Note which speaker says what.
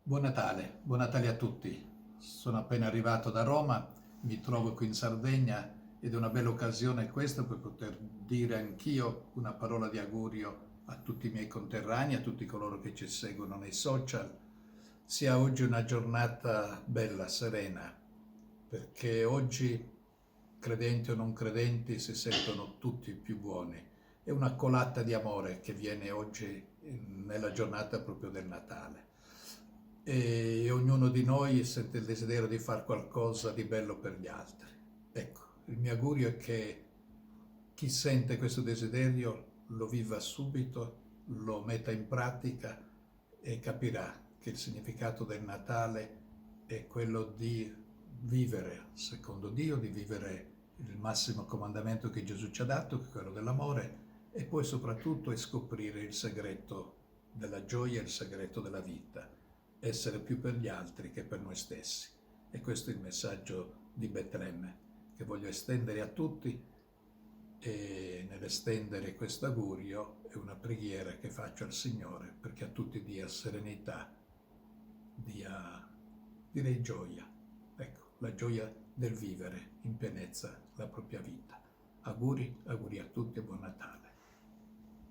Speaker 1: Buon Natale a tutti. Sono appena arrivato da Roma, mi trovo qui in Sardegna ed è una bella occasione questa per poter dire anch'io una parola di augurio a tutti i miei conterranei, a tutti coloro che ci seguono nei social. Sia oggi una giornata bella, serena, perché oggi, credenti o non credenti, si sentono tutti più buoni. È una colata di amore che viene oggi nella giornata proprio del Natale e ognuno di noi sente il desiderio di fare qualcosa di bello per gli altri. Ecco, il mio augurio è che chi sente questo desiderio lo viva subito, lo metta in pratica e capirà che il significato del Natale è quello di vivere secondo Dio, di vivere il massimo comandamento che Gesù ci ha dato, che è quello dell'amore, e poi soprattutto è scoprire il segreto della gioia, il segreto della vita, essere più per gli altri che per noi stessi. E questo è il messaggio di Betlemme che voglio estendere a tutti, e nell'estendere questo augurio è una preghiera che faccio al Signore perché a tutti dia serenità, dia, direi gioia, ecco, la gioia del vivere in pienezza la propria vita. Auguri a tutti e buon Natale.